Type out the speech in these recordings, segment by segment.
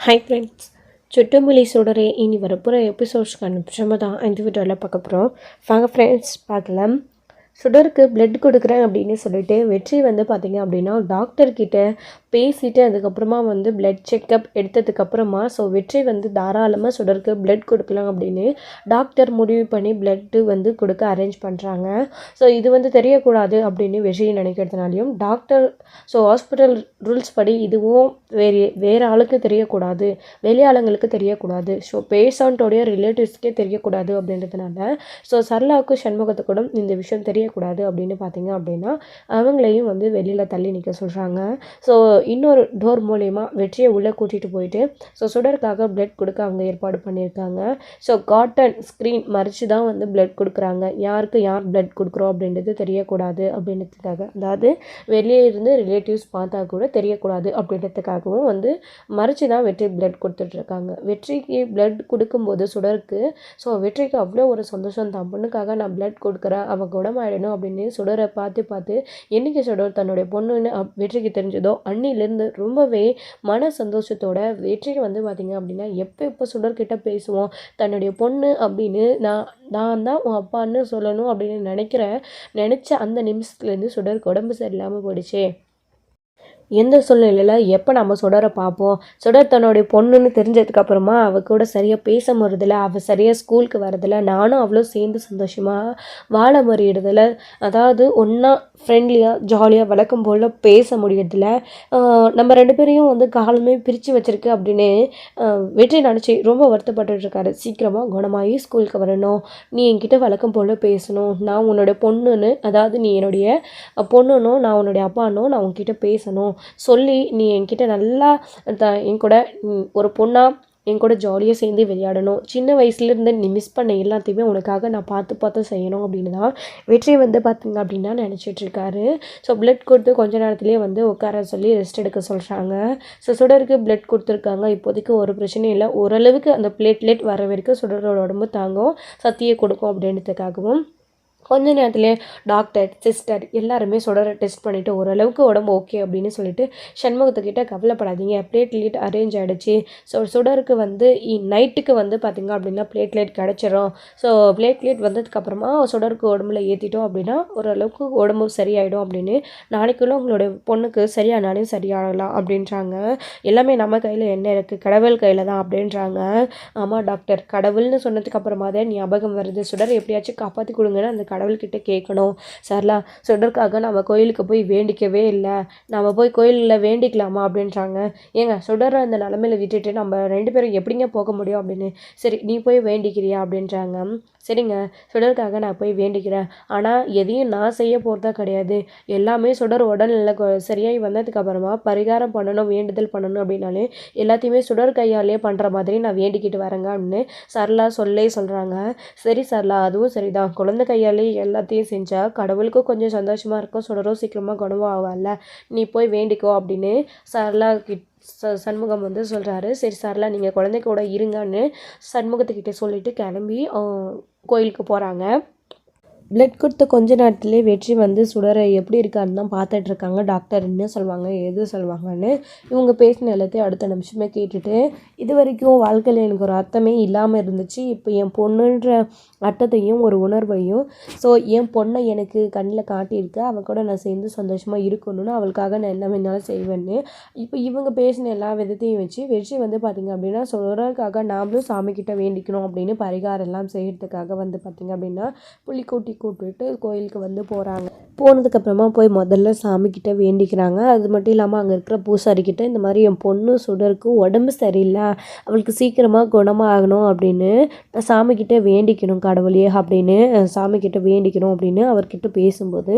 Hi friends, சுட்டுமல்லி சுடரே இனி வரப்போகிற எபிசோட்ஸ்க்கான விஷயமாக தான் இந்த வீடியோவில் பார்க்க போகிறோம். வாங்க ஃப்ரெண்ட்ஸ் பார்க்கலாம். சுடருக்கு பிளட் கொடுக்குறேன் அப்படின்னு சொல்லிட்டு வெற்றி வந்து பார்த்திங்க அப்படின்னா டாக்டர்கிட்ட பேசிவிட்டு அதுக்கப்புறமா வந்து பிளட் செக்கப் எடுத்ததுக்கப்புறமா வெற்றி வந்து தாராளமாக சுடருக்கு பிளட் கொடுக்கலாம் அப்படின்னு டாக்டர் முடிவு பண்ணி பிளட்டு வந்து கொடுக்க அரேஞ்ச் பண்ணுறாங்க. இது வந்து தெரியக்கூடாது அப்படின்னு வெற்றி நினைக்கிறதுனாலையும் டாக்டர் ஹாஸ்பிட்டல் ரூல்ஸ் படி இதுவும் வேறு ஆளுக்கு தெரியக்கூடாது, வெளியாளுங்களுக்கு தெரியக்கூடாது, பேஷண்ட்டோடைய ரிலேட்டிவ்ஸ்க்கே தெரியக்கூடாது அப்படின்றதுனால சரளாவுக்கு சண்முகத்துக்கூட இந்த விஷயம் தெரியக்கூடாது அப்படின்னு பார்த்தீங்க அப்படின்னா அவங்களையும் வந்து வெளியில் தள்ளி நிற்க சொல்கிறாங்க. இன்னொரு டோர் மூலயமா வெற்றியை உள்ளே கூட்டிகிட்டு போயிட்டு சுடருக்காக பிளட் கொடுக்க அவங்க ஏற்பாடு பண்ணியிருக்காங்க. காட்டன் ஸ்க்ரீன் மறைச்சு தான் வந்து பிளட் கொடுக்குறாங்க. யாருக்கு யார் பிளட் கொடுக்குறோம் அப்படின்றது தெரியக்கூடாது அப்படின்றதுக்காக, அதாவது வெளியே இருந்து ரிலேட்டிவ்ஸ் பார்த்தா கூட தெரியக்கூடாது அப்படின்றதுக்காகவும் வந்து மறைச்சு தான் வெற்றி பிளட் கொடுத்துட்ருக்காங்க. வெற்றிக்கு பிளட் கொடுக்கும்போது சுடருக்கு வெற்றிக்கு அவ்வளோ ஒரு சந்தோஷம். தான் பொண்ணுக்காக நான் பிளட் கொடுக்குறேன், அவள் குணமாயிடணும் அப்படின்னு சுடரை பார்த்து என்றைக்கு சுடர் தன்னுடைய பொண்ணுன்னு வெற்றிக்கு தெரிஞ்சதோ அன்னிலேருந்து ரொம்பவே மன சந்தோஷத்தோட வெற்றிக்கு வந்து பார்த்திங்க அப்படின்னா எப்போ சுடர்கிட்ட பேசுவோம், தன்னுடைய பொண்ணு அப்படின்னு நான் தான் உன் அப்பான்னு சொல்லணும் அப்படின்னு நினச்ச அந்த நிமிஷத்துலேருந்து சுடருக்கு உடம்பு சரியில்லாமல் போயிடுச்சு. எந்த சூழ்நிலையில் எப்போ நம்ம சுடரை பார்ப்போம், சுடர் தன்னுடைய பொண்ணுன்னு தெரிஞ்சதுக்கப்புறமா அவள் கூட சரியாக பேச முடியறதில்ல, அவள் சரியாக ஸ்கூலுக்கு வரதில்ல, நானும் அவ்வளோ சேர்ந்து சந்தோஷமாக வாழ முறையிடுதில்ல, அதாவது ஒன்றா ஃப்ரெண்ட்லியாக ஜாலியாக வழக்கம் போல் பேச முடியறதில்ல, நம்ம 2 பேரையும் வந்து காலமே பிரித்து வச்சுருக்கு அப்படின்னு வெற்றி நினச்சி ரொம்ப வருத்தப்பட்டுருக்காரு. சீக்கிரமாக குணமாகி ஸ்கூலுக்கு வரணும், நீ என்கிட்ட வழக்கம் போல் பேசணும், நான் உன்னுடைய பொண்ணுன்னு, அதாவது நீ என்னுடைய பொண்ணுன்னும் நான் உன்னுடைய அப்பானும் நான் உன்கிட்ட பேசணும் சொல்லி நீ என்கிட்ட நல்லா என் கூட ஒரு பொண்ணாக என் கூட ஜாலியாக சேர்ந்து விளையாடணும், சின்ன வயசுலேருந்து நீ மிஸ் பண்ண எல்லாத்தையுமே உனக்காக நான் பார்த்து செய்யணும் அப்படின்னு தான் வெற்றி வந்து பார்த்திங்க அப்படின்னா நினச்சிட்ருக்காரு. பிளட் கொடுத்து கொஞ்ச நேரத்துலேயே வந்து உட்கார சொல்லி ரெஸ்ட் எடுக்க சொல்கிறாங்க. சுடருக்கு பிளட் கொடுத்துருக்காங்க. இப்போதைக்கு ஒரு பிரச்சனையும் இல்லை, ஓரளவுக்கு அந்த பிளேட்லெட் வர வரைக்கும் சுடரோட உடம்பு தாங்கும், சக்தியை கொடுக்கும் அப்படின்றதுக்காகவும் கொஞ்ச நேரத்துலேயே டாக்டர் சிஸ்டர் எல்லாருமே சுடரை டெஸ்ட் பண்ணிவிட்டு ஓரளவுக்கு உடம்பு ஓகே அப்படின்னு சொல்லிட்டு சண்முகத்துக்கிட்ட கவலைப்படாதீங்க, பிளேட்லெட் அரேஞ்ச் ஆகிடுச்சு, சுடருக்கு வந்து நைட்டுக்கு வந்து பார்த்திங்க அப்படின்னா பிளேட்லெட் கிடச்சிரும், பிளேட்லெட் வந்ததுக்கப்புறமா சுடருக்கு உடம்புல ஏற்றிட்டோம் அப்படின்னா ஓரளவுக்கு உடம்பு சரியாயிடும் அப்படின்னு, நாளைக்குள்ள உங்களுடைய பொண்ணுக்கு சரியானாலும் சரியாகலாம் அப்படின்றாங்க. எல்லாமே நம்ம கையில் என்ன இருக்குது, கடவுள் கையில் தான் அப்படின்றாங்க. ஆமாம் டாக்டர், கடவுள்னு சொன்னதுக்கப்புறமா தான் ஞாபகம் வருது, சுடர் எப்படியாச்சும் காப்பாற்றி கொடுங்கன்னு அந்த கடவுள்கிட்ட கேட்கணும். சரலா, சுடருக்காக நம்ம கோயிலுக்கு போய் வேண்டிக்கவே இல்லை, நம்ம போய் கோயிலில் வேண்டிக்கலாமா அப்படின்றாங்க. ஏங்க, சுடரை அந்த நிலமையில விட்டுட்டு நம்ம 2 பேரும் எப்படிங்க போக முடியும் அப்படின்னு, சரி நீ போய் வேண்டிக்கிறியா அப்படின்றாங்க. சரிங்க, சுடருக்காக நான் போய் வேண்டிக்கிறேன், ஆனால் எதையும் நான் செய்ய போகிறதா கிடையாது, எல்லாமே சுடர் உடல்நிலை சரியாகி வந்ததுக்கப்புறமா பரிகாரம் பண்ணணும், வேண்டுதல் பண்ணணும் அப்படின்னாலே எல்லாத்தையுமே சுடர் கையாலே பண்ணுற மாதிரி நான் வேண்டிக்கிட்டு வரேங்க அப்படின்னு சரலா சொல்கிறாங்க. சரி சரலா, அதுவும் சரிதான், குழந்தை கையாலே எல்லாத்தையும் செஞ்சால் கடவுளுக்கும் கொஞ்சம் சந்தோஷமாக இருக்கும், சுடரும் சீக்கிரமாக குணமாகல, நீ போய் வேண்டிக்கோ அப்படின்னு சரலா சண்முகம் வந்து சொல்கிறாரு. சரி சரலா, நீங்கள் குழந்தை கூட இருங்கன்னு சண்முகத்துக்கிட்ட சொல்லிட்டு கிளம்பி கோயிலுக்கு போகிறாங்க. பிளட் கொடுத்த கொஞ்ச நேரத்துலேயே வெற்றி வந்து சுடரை எப்படி இருக்கான்னு தான் பார்த்துட்ருக்காங்க. டாக்டர் என்ன சொல்லுவாங்க எது சொல்லுவாங்கன்னு இவங்க பேசின எல்லாத்தையும் அடுத்த நிமிஷமே கேட்டுட்டு, இது வரைக்கும் வாழ்க்கையில் எனக்கு ஒரு அர்த்தமே இல்லாமல் இருந்துச்சு, இப்போ என் பொண்ணுன்ற அர்த்தத்தையும் ஒரு உணர்வையும் என் பொண்ணை எனக்கு கண்ணில் காட்டியிருக்க, அவள் கூட நான் சேர்ந்து சந்தோஷமாக இருக்கணும்னு அவளுக்காக நான் என்ன வேணாலும் செய்வேன்னு இப்போ இவங்க பேசின எல்லா விதத்தையும் வச்சு வெற்றி வந்து பார்த்திங்க அப்படின்னா சுடருக்காக நாமளும் சாமிக்கிட்ட வேண்டிக்கணும் அப்படின்னு பரிகாரம் எல்லாம் செய்கிறதுக்காக வந்து பார்த்திங்க அப்படின்னா புள்ளிக்கூட்டி கூப்பிட்டு கோயிலுக்கு வந்து போகிறாங்க. போனதுக்கப்புறமா போய் முதல்ல சாமிக்கிட்ட வேண்டிக்கிறாங்க. அது மட்டும் இல்லாமல் அங்கே இருக்கிற பூசாரிக்கிட்ட இந்த மாதிரி என் பொண்ணு சுடருக்கு உடம்பு சரியில்லை, அவளுக்கு சீக்கிரமாக குணமாகணும் அப்படின்னு சாமிக்கிட்ட வேண்டிக்கணும் கடவுளையே அப்படின்னு சாமிக்கிட்ட வேண்டிக்கணும் அப்படின்னு அவர்கிட்ட பேசும்போது,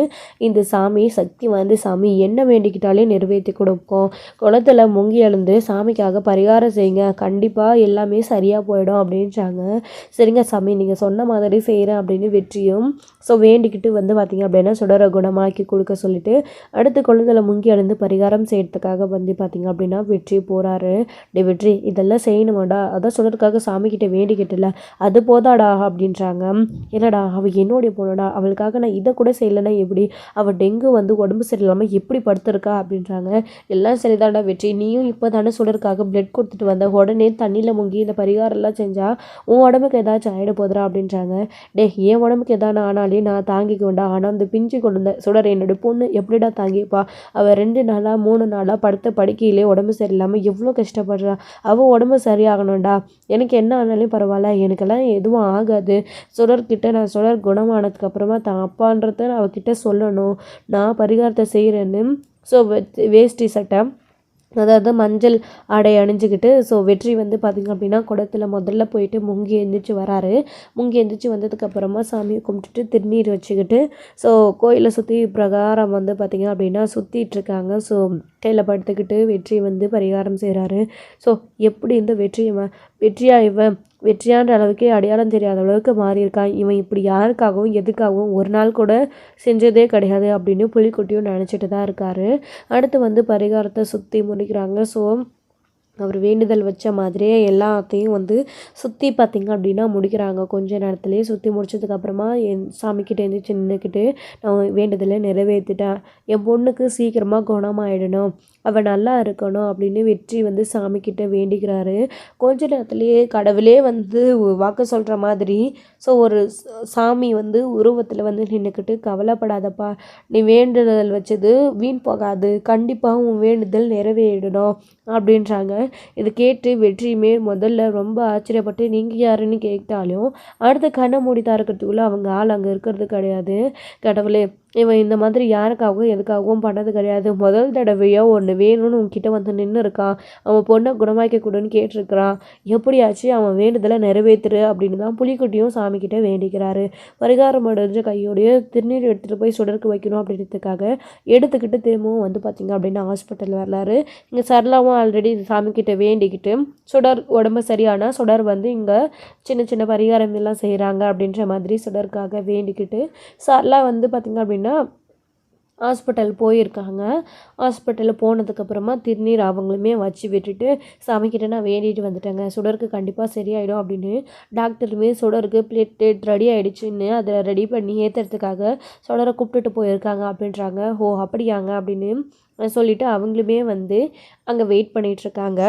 இந்த சாமி சக்தி வந்து சாமி என்ன வேண்டிக்கிட்டாலே நிறைவேற்றி கொடுக்கும், குளத்தில் முங்கி எழுந்து சாமிக்காக பரிகாரம் செய்யுங்க, கண்டிப்பாக எல்லாமே சரியாக போயிடும் அப்படின்றாங்க. சரிங்க சாமி, நீங்கள் சொன்ன மாதிரி செய்கிறேன் அப்படின்னு வெற்றியும் ஸோ வேண்டிக்கிட்டு வந்து பார்த்திங்க அப்படின்னா சுடரை குணமாக்கி கொடுக்க சொல்லிட்டு அடுத்து குழந்தைல முங்கி அழுந்து பரிகாரம் செய்கிறதுக்காக வந்து பார்த்திங்க அப்படின்னா வெற்றி போகிறாரு. வெற்றி இதெல்லாம் செய்யணுமாடா, அதான் சுடருக்காக சாமிக்கிட்ட வேண்டிக்கிட்டுல அது போதாடா அப்படின்றாங்க. இல்லைடா அவள் என்னுடைய பொண்ணுடா, அவளுக்காக நான் இதை கூட செய்யலைன்னா எப்படி, அவள் டெங்கு வந்து உடம்பு சரியில்லாமல் எப்படி படுத்திருக்கா அப்படின்றாங்க. எல்லாம் சரிதான்டா வெற்றி, நீயும் இப்போ தானே சுடருக்காக பிளட் கொடுத்துட்டு வந்த, உடனே தண்ணியில் முங்கி இந்த பரிகாரம்லாம் செஞ்சால் உன் உடம்புக்கு ஏதாச்சும் ஆகிட போதுரா அப்படின்றாங்க. என் உடம்புக்கு எதாவது ஆனாலே நான் தாங்கிக்க வேண்டாம், ஆனால் அந்த பிஞ்சு கொண்டு சுடர் என்னோடய பொண்ணு எப்படிடா தாங்கிப்பா, அவள் 2 நாளாக 3 நாளாக படுத்த படுக்கையிலே உடம்பு சரியில்லாமல் எவ்வளோ கஷ்டப்படுறா, அவள் உடம்பு சரியாகணும்டா, எனக்கு என்ன ஆனாலும் பரவாயில்ல, எனக்கெல்லாம் எதுவும் ஆகாது, சுடர்கிட்ட நான் சுடர் குணமானதுக்கு அப்புறமா தான் அப்பான்றத நான் அவகிட்ட சொல்லணும், நான் பரிகாரத்தை செய்கிறேன்னு. ஸோ வேஷ்டி சட்டை அதாவது மஞ்சள் ஆடை அணிஞ்சிக்கிட்டு ஸோ வெற்றி வந்து பார்த்திங்க அப்படின்னா குடத்தில் முதல்ல போயிட்டு முங்கி எழுந்திரிச்சு வராரு. முங்கி எழுந்திரிச்சு வந்ததுக்கப்புறமா சாமியை கும்பிட்டுட்டு திருநீர் வச்சுக்கிட்டு ஸோ கோயிலை சுற்றி பிரகாரம் வந்து பார்த்திங்க அப்படின்னா சுற்றிட்டுருக்காங்க. ஸோ கையில் படுத்துக்கிட்டு வெற்றி வந்து பரிகாரம் செய்கிறாரு. ஸோ எப்படி இந்த வெற்றியா இவன் வெற்றியான்ற அளவுக்கே அடையாளம் தெரியாத அளவுக்கு மாறியிருக்கான், இவன் இப்படி யாருக்காகவும் எதுக்காகவும் ஒரு நாள் கூட செஞ்சதே கிடையாது அப்படின்னு புலிக்குட்டியும் நினச்சிட்டு தான் இருக்காரு. அடுத்து வந்து பரிகாரத்தை சுற்றி முடிக்கிறாங்க. ஸோ அவர் வேண்டுதல் வச்ச மாதிரியே எல்லாத்தையும் வந்து சுற்றி பார்த்திங்க அப்படின்னா முடிக்கிறாங்க. கொஞ்ச நேரத்துலேயே சுற்றி முடிச்சதுக்கப்புறமா என் சாமிக்கிட்ட எழுந்திரிச்சு நின்றுக்கிட்டு நான் வேண்டுதலை நிறைவேற்றிட்டேன், என் பொண்ணுக்கு சீக்கிரமாக குணமாயிடணும், அவள் நல்லா இருக்கணும் அப்படின்னு வெற்றி வந்து சாமிக்கிட்ட வேண்டிக்கிறாரு. கொஞ்ச நேரத்துலேயே கடவுளே வந்து வாக்கு சொல்கிற மாதிரி ஸோ ஒரு சாமி வந்து உருவத்தில் வந்து நின்றுக்கிட்டு கவலைப்படாதப்பா, நீ வேண்டுதல் வச்சது வீண் போகாது, கண்டிப்பாக உன் வேண்டுதல் நிறைவேறிடணும் அப்படின்றாங்க. இது கேட்டு வெற்றியுமே முதல்ல ரொம்ப ஆச்சரியப்பட்டு நீங்கள் யாருன்னு கேட்டாலும் அடுத்த கண்ணை மூடி திறக்கிறதுக்குள்ளே அவங்க ஆள் அங்கே இருக்கிறது கிடையாது. கடவுளே இவன் இந்த மாதிரி யாருக்காகவும் எதுக்காகவும் பண்ணது கிடையாது, முதல் தடவையோ ஒன்று வேணும்னு உங்ககிட்ட வந்து நின்று இருக்கான், அவன் பொண்ணை குணமாக்க கூடன்னு கேட்டிருக்கிறான், எப்படியாச்சும் அவன் வேண்டுதலை நிறைவேற்றுரு அப்படின்னு தான் புலிக்குட்டியும் சாமிக்கிட்ட வேண்டிக்கிறாரு. பரிகாரம் அடைஞ்ச கையோடைய திருநீர் எடுத்துகிட்டு போய் சுடருக்கு வைக்கணும் அப்படின்றதுக்காக எடுத்துக்கிட்டு திரும்பவும் வந்து பார்த்திங்க அப்படின்னா ஹாஸ்பிட்டல் வரலாறு. இங்கே சரளாவும் ஆல்ரெடி சாமிக்கிட்ட வேண்டிக்கிட்டு சுடர் உடம்பு சரியானால் சுடர் வந்து இங்கே சின்ன சின்ன பரிகாரம் எல்லாம் செய்கிறாங்க அப்படின்ற மாதிரி சுடருக்காக வேண்டிக்கிட்டு சரளா வந்து பார்த்திங்க அப்படின்னா ஹாஸ்பிட்டல் போயிருக்காங்க. ஹாஸ்பிட்டலில் போனதுக்கப்புறமா திருநீர் அவங்களுமே வச்சு விட்டுட்டு சாமிக்கிட்ட நான் வேண்டிட்டு வந்துட்டேங்க, சுடருக்கு கண்டிப்பாக சரியாயிடும் அப்படின்னு. டாக்டருமே சுடருக்கு பிளேட் ரெடி ஆகிடுச்சின்னு அதை ரெடி பண்ணி ஏற்றுறதுக்காக சுடரை கூப்பிட்டுட்டு போயிருக்காங்க அப்படின்றாங்க. ஓ அப்படியாங்க அப்படின்னு சொல்லிவிட்டு அவங்களுமே வந்து அங்கே வெயிட் பண்ணிகிட்ருக்காங்க.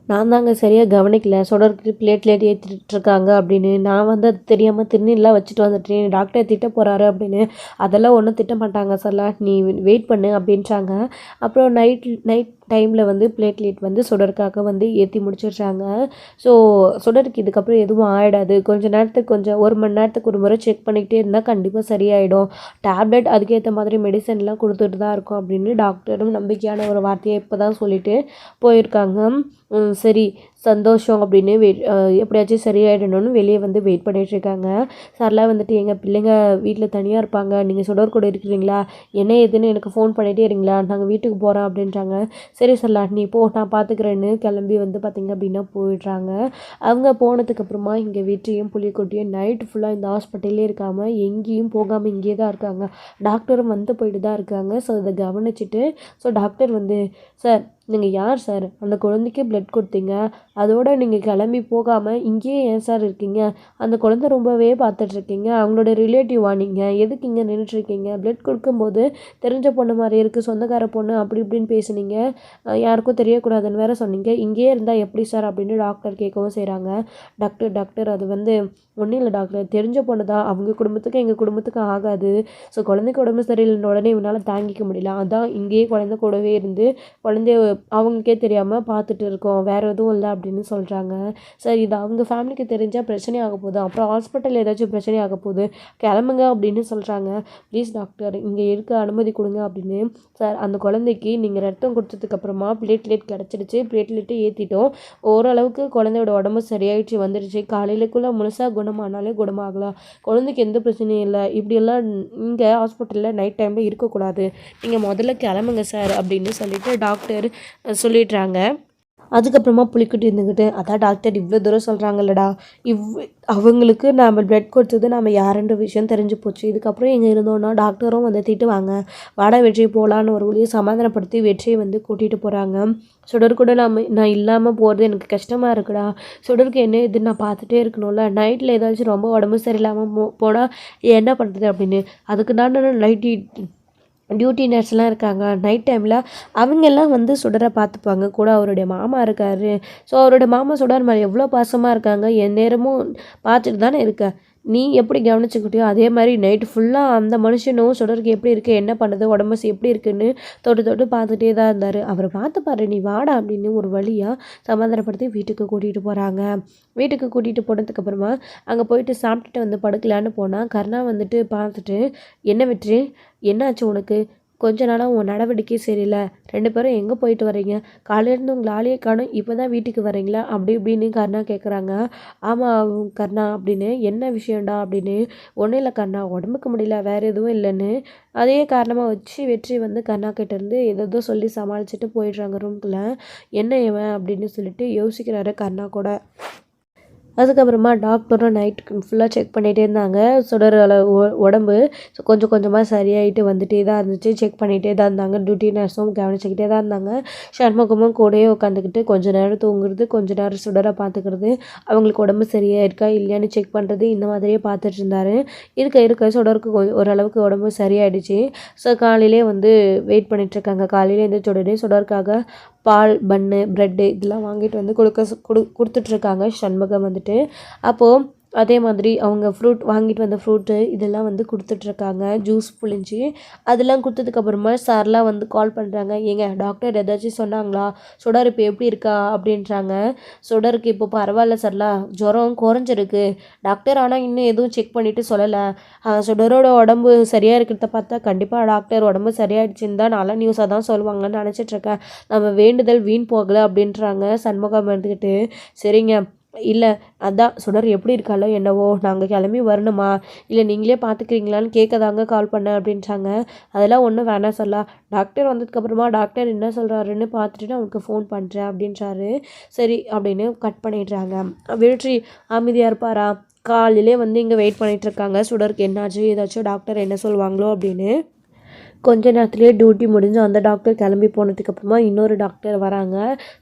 நான் தாங்க சரியாக கவனிக்கல, சுடருக்கு பிளேட்லேட் ஏற்றிட்டுருக்காங்க அப்படின்னு, நான் வந்து அது தெரியாமல் திருநீர்லாம் வச்சுட்டு வந்துட்டேன், டாக்டர் திட்ட போகிறாரு அப்படின்னு. அதெல்லாம் ஒன்றும் திட்ட மாட்டாங்க சார்லா, நீ வெயிட் பண்ணு அப்படின்றாங்க. அப்புறம் நைட் டைமில் வந்து பிளேட்லெட் வந்து சுடருக்காக வந்து ஏற்றி முடிச்சிடுறாங்க. ஸோ சுடருக்கு இதுக்கப்புறம் எதுவும் ஆகிடாது, கொஞ்சம் நேரத்துக்கு 1 மணி நேரத்துக்கு ஒரு முறை செக் பண்ணிக்கிட்டே இருந்தால் கண்டிப்பாக சரியாயிடும், டேப்லெட் அதுக்கேற்ற மாதிரி மெடிசன்லாம் கொடுத்துட்டு தான் இருக்கும் அப்படின்னு டாக்டரும் நம்பிக்கையான ஒரு வார்த்தையை இப்போ தான் சொல்லிட்டு போயிருக்காங்க. சரி சந்தோஷம் அப்படின்னு எப்படியாச்சும் சரியாயிடணும்னு வெளியே வந்து வெயிட் பண்ணிகிட்ருக்காங்க. சரளா வந்துட்டு எங்கள் பிள்ளைங்க வீட்டில் தனியாக இருப்பாங்க, நீங்கள் சுடர் கூட இருக்கிறீங்களா, என்ன ஏதுன்னு எனக்கு ஃபோன் பண்ணிகிட்டே இருங்களா, நாங்கள் வீட்டுக்கு போகிறோம் அப்படின்றாங்க. சரி சரளா நீ போ நான் பார்த்துக்கிறேன்னு கிளம்பி வந்து பார்த்திங்க அப்படின்னா போயிடுறாங்க. அவங்க போனதுக்கப்புறமா இங்கே வெற்றியும் புலிக்குட்டியும் நைட்டு ஃபுல்லாக இந்த ஹாஸ்பிட்டல்லே இருக்காமல் எங்கேயும் போகாமல் இங்கே தான் இருக்காங்க. டாக்டரும் வந்து போயிட்டு தான் இருக்காங்க. ஸோ அதை கவனிச்சுட்டு ஸோ டாக்டர் வந்து சார் நீங்கள் யார் சார், அந்த குழந்தைக்கு பிளட் கொடுத்தீங்க, அதோடு நீங்கள் கிளம்பி போகாமல் இங்கேயே ஏன் சார் இருக்கீங்க, அந்த குழந்தை ரொம்பவே பார்த்துட்ருக்கீங்க, அவங்களோட ரிலேட்டிவா நீங்கள், எதுக்கு இங்கே நின்றுட்டுருக்கீங்க, பிளட் கொடுக்கும்போது தெரிஞ்ச பொண்ணு மாதிரி இருக்குது, சொந்தக்கார பொண்ணு அப்படி இப்படின்னு பேசுனீங்க, யாருக்கும் தெரியக்கூடாதுன்னு வேறு சொன்னீங்க, இங்கேயே இருந்தால் எப்படி சார் அப்படின்னு டாக்டர் கேட்கவும் செய்கிறாங்க. டாக்டர் அது வந்து ஒன்றும் இல்லை டாக்டர், தெரிஞ்ச பொண்ணு தான், அவங்க குடும்பத்துக்கு எங்கள் குடும்பத்துக்கு ஆகாது, ஸோ குழந்தைக்கு உடம்பு சரியில்லைன்னு உடனே இவனால் தாங்கிக்க முடியல, அதான் இங்கேயே குழந்தை கூடவே இருந்து குழந்தைய அவங்களுக்கே தெரியாமல் பார்த்துட்டு இருக்கோம், வேறு எதுவும் இல்லை அப்படின்னு சொல்கிறாங்க. சார் இது அவங்க ஃபேமிலிக்கு தெரிஞ்சால் பிரச்சனை ஆக போகுது, அப்புறம் ஹாஸ்பிட்டலில் ஏதாச்சும் பிரச்சனை ஆக போகுது, கிளம்புங்க அப்படின்னு சொல்கிறாங்க. ப்ளீஸ் டாக்டர் இங்கே இருக்க அனுமதி கொடுங்க அப்படின்னு. சார் அந்த குழந்தைக்கு நீங்கள் ரத்தம் கொடுத்ததுக்கப்புறமா பிளேட்லெட் கிடச்சிடுச்சு, பிளேட்லெட்டை ஏற்றிட்டோம், ஓரளவுக்கு குழந்தையோட உடம்பு சரியாயிடுச்சு வந்துடுச்சு, காலையிலக்குள்ளே முழுசாக குணமானாலே குணமாகலாம், குழந்தைக்கு எந்த பிரச்சனையும் இல்லை, இப்படியெல்லாம் இங்கே ஹாஸ்பிட்டலில் நைட் டைமில் இருக்கக்கூடாது, நீங்கள் முதல்ல கிளம்புங்க சார் அப்படின்னு சொல்லிட்டு டாக்டர் சொல்லிடுறாங்க. அதுக்கப்புறமா புலிக்குட்டி இருந்துக்கிட்டு அதான் டாக்டர் இவ்வளோ தூரம் சொல்கிறாங்கல்லடா அவங்களுக்கு நம்ம பிளட் கொடுத்தது நம்ம யாருன்ற விஷயம் தெரிஞ்சு போச்சு. இதுக்கப்புறம் எங்கே இருந்தோன்னா டாக்டரும் வந்து திட்டுவாங்க. வாடா வெற்றி போகலான்னு ஒரு வழியை சமாதானப்படுத்தி வெற்றியை வந்து கூட்டிகிட்டு போகிறாங்க. சுடர் கூட நான் இல்லாமல் போகிறது எனக்கு கஷ்டமாக இருக்குடா. சுடருக்கு என்ன இதுன்னு நான் பார்த்துட்டே இருக்கணும்ல. நைட்டில் ஏதாச்சும் ரொம்ப உடம்பு சரியில்லாமல் போனால் என்ன பண்ணுறது அப்படின்னு. அதுக்கு தான் நைட்டி டியூட்டி நர்ஸ்லாம் இருக்காங்க. நைட் டைமில் அவங்கெல்லாம் வந்து சுடரை பார்த்துப்பாங்க. கூட அவருடைய மாமா இருக்கார். ஸோ அவருடைய மாமா சுடர் மேலே எவ்வளோ பாசமாக இருக்காங்க. என் நேரமும் பார்த்துட்டு தானே இருக்க. நீ எப்படி கவனிச்சுக்கிட்டியோ அதே மாதிரி நைட்டு ஃபுல்லாக அந்த மனுஷனும் சுடருக்கு எப்படி இருக்குது, என்ன பண்ணுது, உடம்பு எப்படி இருக்குன்னு தொட்டு பார்த்துட்டே தான் இருந்தார். அவரை பார்த்துப்பாரு, நீ வாடா அப்படின்னு ஒரு வழியாக சமாதானப்படுத்தி வீட்டுக்கு கூட்டிகிட்டு போகிறாங்க. வீட்டுக்கு கூட்டிகிட்டு போனதுக்கப்புறமா அங்கே போயிட்டு சாப்பிட்டுட்டு வந்து படுக்கலான்னு போனால் கருணா வந்துட்டு பார்த்துட்டு, என்ன வெற்றி, என்னாச்சு உனக்கு, கொஞ்ச நாளாக உன் நடவடிக்கை சரியில்லை, 2 பேரும் எங்கே போயிட்டு வரீங்க, காலையிலேருந்து உங்களை ஆளையே காணும், இப்போ தான் வீட்டுக்கு வரீங்களா அப்படி இப்படின்னு கருணா கேட்குறாங்க. ஆமாம் கருணா அப்படின்னு. என்ன விஷயம்டா அப்படின்னு. ஒன்றும் இல்லை கருணா, உடம்புக்கு முடியல, வேறு எதுவும் இல்லைன்னு அதே காரணமாக வச்சு வெற்றி வந்து கருணா கிட்டேருந்து ஏதோ சொல்லி சமாளிச்சுட்டு போயிடுறாங்க ரூம்குள்ளே. என்ன இவன் அப்படின்னு சொல்லிட்டு யோசிக்கிறாரு கருணா கூட. அதுக்கப்புறமா டாக்டரும் நைட்டுக்கு ஃபுல்லாக செக் பண்ணிகிட்டே இருந்தாங்க. சுடர் உடம்பு கொஞ்சம் கொஞ்சமாக சரியாயிட்டு வந்துகிட்டே தான் இருந்துச்சு. செக் பண்ணிகிட்டே தான் இருந்தாங்க. டியூட்டி நர்ஸும் கவனிச்சுக்கிட்டே தான் இருந்தாங்க. சண்முகமும் கூடயே உட்காந்துக்கிட்டு கொஞ்சம் நேரம் தூங்குறது, கொஞ்சம் நேரம் சுடரை பார்த்துக்கிறது, அவங்களுக்கு உடம்பு சரியாக இருக்கா இல்லையான்னு செக் பண்ணுறது, இந்த மாதிரியே பார்த்துட்டு இருந்தார். இருக்க சுடருக்கு ஓரளவுக்கு உடம்பு சரியாயிடுச்சு. ஸோ காலையிலே வந்து வெயிட் பண்ணிகிட்ருக்காங்க. காலையில் எழுந்திரிச்ச உடனே சுடருக்காக பால், பன்னு, ப்ரெட்டு இதெல்லாம் வாங்கிட்டு வந்து கொடுத்துட்ருக்காங்க சண்முகம் வந்துட்டு. அப்போது அதே மாதிரி அவங்க ஃப்ரூட் வாங்கிட்டு வந்த ஃப்ரூட்டு இதெல்லாம் வந்து கொடுத்துட்ருக்காங்க. ஜூஸ் புழிஞ்சு அதெல்லாம் கொடுத்ததுக்கப்புறமா சார்லாம் வந்து கால் பண்ணுறாங்க. ஏங்க டாக்டர் ஏதாச்சும் சொன்னாங்களா, சுடர் இப்போ எப்படி இருக்கா அப்படின்றாங்க. சுடருக்கு இப்போ பரவாயில்ல சார்லா, ஜுரம் குறைஞ்சிருக்கு டாக்டர், ஆனால் இன்னும் எதுவும் செக் பண்ணிவிட்டு சொல்லலை. சுடரோட உடம்பு சரியாக இருக்கிறத பார்த்தா கண்டிப்பாக டாக்டர் உடம்பு சரியாயிடுச்சுன்னு தான் நல்ல நியூஸாக தான் சொல்லுவாங்கன்னு நினச்சிட்ருக்கேன். நம்ம வேண்டுதல் வீண் போகலை அப்படின்றாங்க சண்முகம் இருந்துக்கிட்டு. சரிங்க, இல்லை அதான் சுடர் எப்படி இருக்காளோ என்னவோ, நாங்கள் கிளம்பி வரணுமா இல்லை நீங்களே பார்த்துக்கிறீங்களான்னு கேட்கதாங்க கால் பண்ணேன் அப்படின்றாங்க. அதெல்லாம் ஒன்றும் வேணாம் சொல்லலாம், டாக்டர் வந்ததுக்கப்புறமா டாக்டர் என்ன சொல்கிறாருன்னு பார்த்துட்டு நான் அவனுக்கு ஃபோன் பண்ணுறேன் அப்படின்றாரு. சரி அப்படின்னு கட் பண்ணிடுறாங்க. வெற்றி அமைதியாக இருப்பாரா, காலையிலே வந்து இங்கே வெயிட் பண்ணிகிட்ருக்காங்க. சுடருக்கு என்னாச்சு, ஏதாச்சும் டாக்டர் என்ன சொல்லுவாங்களோ அப்படின்னு. கொஞ்ச நேரத்துலேயே டியூட்டி முடிஞ்சு அந்த டாக்டர் கிளம்பி போனதுக்கப்புறமா இன்னொரு டாக்டர் வராங்க.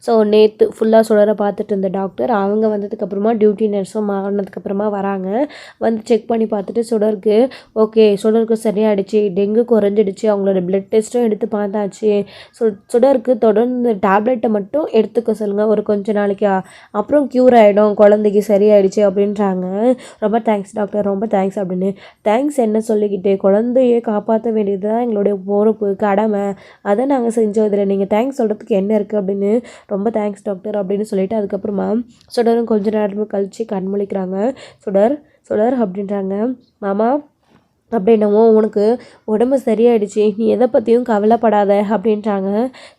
ஸோ நேற்று ஃபுல்லாக சுடரை பார்த்துட்டு இருந்த டாக்டர் அவங்க வந்ததுக்கப்புறமா டியூட்டி நர்ஸும் மாறினதுக்கப்புறமா வராங்க. வந்து செக் பண்ணி பார்த்துட்டு சுடருக்கு ஓகே, சுடருக்கு சரியாயிடுச்சு, டெங்கு குறைஞ்சிடுச்சு, அவங்களோட பிளட் டெஸ்ட்டும் எடுத்து பார்த்தாச்சு. சுடருக்கு தொடர்ந்து டேப்லெட்டை மட்டும் எடுத்துக்க சொல்லுங்கள் ஒரு கொஞ்ச நாளைக்கு, அப்புறம் க்யூர் ஆகிடும், குழந்தைக்கு சரியாயிடுச்சு அப்படின்றாங்க. ரொம்ப தேங்க்ஸ் டாக்டர், ரொம்ப தேங்க்ஸ் அப்படின்னு. தேங்க்ஸ் என்ன சொல்லிக்கிட்டு, குழந்தையை காப்பாற்ற வேண்டியது தான் எங்களோட பொறுப்பு, கடமை, அதை நாங்கள் செஞ்சோம், இதில் நீங்கள் தேங்க்ஸ் சொல்கிறதுக்கு என்ன இருக்குது அப்படின்னு. ரொம்ப தேங்க்ஸ் டாக்டர் அப்படின்னு சொல்லிட்டு அதுக்கப்புறமா சுடரும் கொஞ்ச நேரம் கழித்து கண்முழிக்கிறாங்க. சுடர் சுடர் அப்படின்றாங்க. மாமா அப்படின்னவோ உனக்கு உடம்பு சரியாயிடுச்சு, நீ எதை பற்றியும் கவலைப்படாத அப்படின்றாங்க.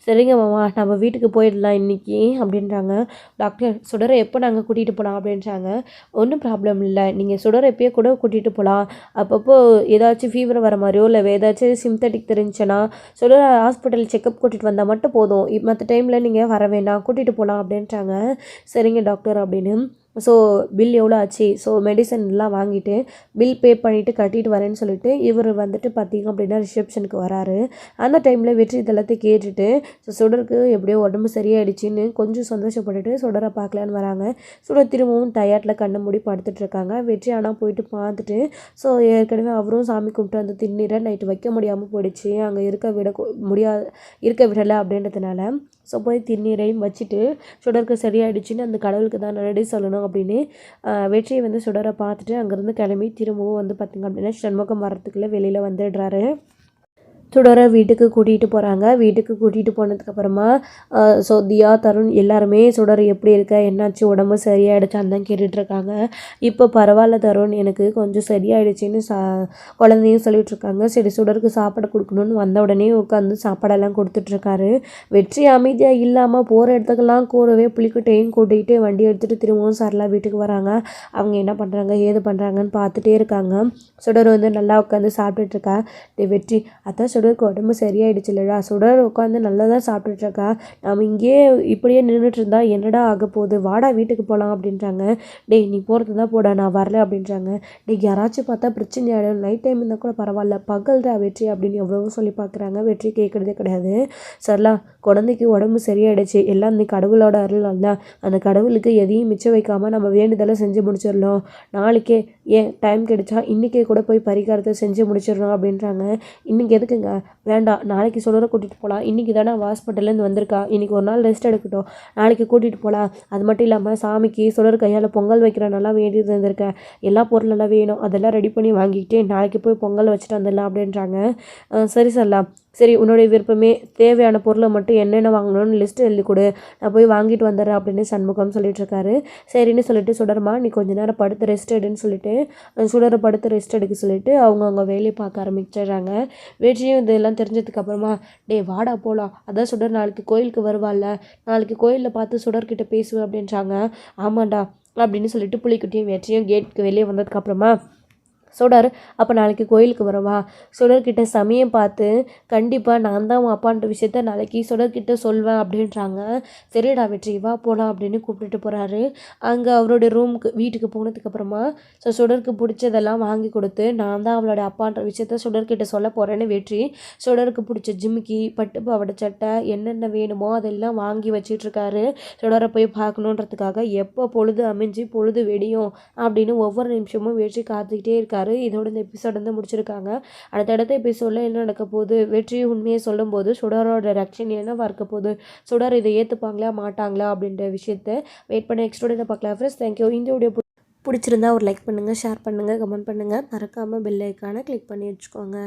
சரிங்க மாமா, நம்ம வீட்டுக்கு போயிடலாம் இன்றைக்கி அப்படின்றாங்க. டாக்டர் சுடரை எப்போ நாங்கள் கூட்டிகிட்டு போகலாம் அப்படின்றாங்க. ஒன்றும் ப்ராப்ளம் இல்லை, நீங்கள் சுடரை எப்போயோ கூட கூட்டிகிட்டு போகலாம். அப்பப்போ ஏதாச்சும் ஃபீவர் வர மாதிரியோ இல்லை ஏதாச்சும் சிம்டட்டிக் தெரிஞ்சுன்னா சுடரை ஹாஸ்பிட்டல் செக்கப் கூட்டிகிட்டு வந்தால் மட்டும் போதும், மற்ற டைமில் நீங்கள் வர வேண்டாம், கூட்டிகிட்டு போகலாம் அப்படின்றாங்க. சரிங்க டாக்டர் அப்படின்னு. ஸோ பில் எவ்வளோ ஆச்சு, ஸோ மெடிசன்லாம் வாங்கிட்டு பில் பே பண்ணிவிட்டு கட்டிட்டு வரேன்னு சொல்லிட்டு இவர் வந்துட்டு பார்த்திங்க அப்படின்னா ரிசப்ஷனுக்கு வராரு. அந்த டைமில் வெற்றி இதெல்லாத்தையும் கேட்டுட்டு ஸோ சுடருக்கு எப்படியோ உடம்பு சரியாயிடுச்சின்னு கொஞ்சம் சந்தோஷப்பட்டுட்டு சுடரை பார்க்கலான்னு வராங்க. சுடர் திரும்பவும் டயர்டில் கண்ணை மூடி படுத்துட்ருக்காங்க. வெற்றி ஆனால் போயிட்டு பார்த்துட்டு ஸோ ஏற்கனவே அவரும் சாமி கும்பிட்டு அந்த திருநீரை நைட்டு வைக்க முடியாமல் போயிடுச்சு, அங்கே இருக்க விடலை அப்படின்றதுனால. ஸோ போய் திருநீரையும் வச்சுட்டு சுடருக்கு சரியாயிடுச்சின்னு அந்த கடவுளுக்கு தான் நன்றி சொல்லணும் அப்படின்னு வெற்றியை வந்து சுடரை பார்த்துட்டு அங்கேருந்து கிளம்பி திரும்பவும் வந்து பார்த்திங்க அப்படின்னா சண்முகம் வரத்துக்குள்ளே வெளியில் வந்துடுறாரு. சுடரை வீட்டுக்கு கூட்டிகிட்டு போகிறாங்க. வீட்டுக்கு கூட்டிகிட்டு போனதுக்கப்புறமா ஸோ தியா, தருண் எல்லாருமே சுடர் எப்படி இருக்க, என்னாச்சு, உடம்பு சரியாயிடுச்சான்னு தான் கேட்டுட்ருக்காங்க. இப்போ பரவாயில்ல தருண், எனக்கு கொஞ்சம் சரியாயிடுச்சின்னு குழந்தையும் சொல்லிகிட்ருக்காங்க. சரி சுடருக்கு சாப்பாடு கொடுக்கணுன்னு வந்த உடனே உட்காந்து சாப்பாடெல்லாம் கொடுத்துட்ருக்காரு. வெற்றி அமைதியாக இல்லாமல் போகிற இடத்துக்கெல்லாம் கூடவே புலிக்குட்டையும் கூட்டிகிட்டு வண்டி எடுத்துகிட்டு திரும்பவும் சரளா வீட்டுக்கு வராங்க. அவங்க என்ன பண்ணுறாங்க ஏது பண்ணுறாங்கன்னு பார்த்துட்டே இருக்காங்க. சுடர் வந்து நல்லா உட்காந்து சாப்பிட்டுட்ருக்கா. வெற்றி அதான் சுடருக்கு உடம்பு சரியாயிடுச்சு இல்லைடா, சுடர் உட்காந்து நல்லா தான் சாப்பிட்டுட்ருக்கா, நம்ம இங்கேயே இப்படியே நின்றுட்டு இருந்தா என்னடா ஆக போகுது, வாடா வீட்டுக்கு போகலாம் அப்படின்றாங்க. டேய் நீ போகிறது தான் போடா, நான் வரல அப்படின்றாங்க. டேய் யாராச்சும் பார்த்தா பிரச்சனை ஆகிடும், நைட் டைம் இருந்தால் கூட பரவாயில்ல, பகல்டா வெற்றி அப்படின்னு எவ்வளவோ சொல்லி பார்க்குறாங்க. வெற்றி கேட்குறதே கிடையாது. சரிலா, குழந்தைக்கு உடம்பு சரியாயிடுச்சு, எல்லாம் இந்த கடவுளோட அருள் அல்ல, அந்த கடவுளுக்கு எதையும் மிச்சம் வைக்காமல் நம்ம வேண்டுதலை செஞ்சு முடிச்சிடலாம். நாளைக்கே ஏன் டைம் கிடைச்சா இன்றைக்கே கூட போய் பரிகாரத்தை செஞ்சு முடிச்சிடலாம் அப்படின்றாங்க. இன்றைக்கி எதுக்குங்க, வேண்டாம் நாளைக்கு சுடரை கூட்டிகிட்டு போகலாம், இன்றைக்கி தானே ஹாஸ்பிட்டல்லேருந்து வந்திருக்கா, இன்றைக்கி ஒரு நாள் ரெஸ்ட் எடுக்கட்டும், நாளைக்கு கூட்டிகிட்டு போகலாம். அது மட்டும் இல்லாமல் சாமிக்கு சுடர் கையால் பொங்கல் வைக்கிறனால வேண்டியது இருந்திருக்கேன், எல்லா பொருளெல்லாம் வேணும், அதெல்லாம் ரெடி பண்ணி வாங்கிக்கிட்டு நாளைக்கு போய் பொங்கல் வச்சுட்டு வந்துடலாம் அப்படின்றாங்க. சரி சொல்லலாம், சரி உன்னுடைய விருப்பமே, தேவையான பொருளை மட்டும் என்னென்ன வாங்கணும்னு லிஸ்ட்டு எழுதி கொடு, நான் போய் வாங்கிட்டு வந்துடுறேன் அப்படின்னு சண்முகம் சொல்லிட்டு இருக்காரு. சரின்னு சொல்லிட்டு சுடர்மா நீ கொஞ்ச நேரம் படுத்து ரெஸ்ட் எடுன்னு சொல்லிட்டு சுடரை படுத்து ரெஸ்ட் எடுக்க சொல்லிட்டு அவங்க வேலையை பார்க்க ஆரம்பிச்சிடுறாங்க. வெற்றியும் இதெல்லாம் தெரிஞ்சதுக்கப்புறமா டே வாடா போகலாம், அதான் சுடர் நாளைக்கு கோயிலுக்கு வருவாள்ல, நாளைக்கு கோயிலில் பார்த்து சுடர்கிட்ட பேசுவேன் அப்படின்றாங்க. ஆமாண்டா அப்படின்னு சொல்லிட்டு புலிக்குட்டியும் வெற்றியும் கேட்டுக்கு வெளியே வந்ததுக்கப்புறமா சுடர் அப்போ நாளைக்கு கோயிலுக்கு வரவா, சுடர்கிட்ட சமயம் பார்த்து கண்டிப்பாக நான் தான் உன் அப்பான்ற விஷயத்த நாளைக்கு சுடர்கிட்ட சொல்வேன் அப்படின்றாங்க. சரிடா வெற்றி வா போகலாம் அப்படின்னு கூப்பிட்டுட்டு போகிறாரு. அங்கே அவருடைய ரூமுக்கு வீட்டுக்கு போனதுக்கப்புறமா சுடருக்கு பிடிச்சதெல்லாம் வாங்கி கொடுத்து நான் தான் அவளோட அப்பான்ற விஷயத்த சுடர்கிட்ட சொல்ல போகிறேன்னு வெற்றி சுடருக்கு பிடிச்ச ஜிமிக்கி பட்டு பாவாடை சட்டை என்னென்ன வேணுமோ அதெல்லாம் வாங்கி வச்சிட்ருக்காரு. சுடரை போய் பார்க்கணுன்றதுக்காக எப்போ பொழுது அமைஞ்சு பொழுது வெடியும் அப்படின்னு ஒவ்வொரு நிமிஷமும் வெற்றி காத்துக்கிட்டே இருக்காரு. இதோட இந்த எபிசோட் வந்து முடிச்சிருக்காங்க. அடுத்தடுத்த எபிசோடில் என்ன நடக்க போகுது, வெற்றி உண்மையை சொல்லும்போது சுடரோட ரியாக்ஷன் என்னவா இருக்க போகுது, சுடர் இதை ஏற்றுப்பாங்களா மாட்டாங்களா அப்படின்ற விஷயத்தை வெயிட் பண்ணி நெக்ஸ்ட் வீடியோ பார்க்கலாம். Friends thank you. இந்த வீடியோ பிடிச்சிருந்தா ஒரு லைக் பண்ணுங்கள், ஷேர் பண்ணுங்கள், கமெண்ட் பண்ணுங்கள், மறக்காமல் பெல் ஐக்கானை கிளிக் பண்ணி வச்சுக்கோங்க.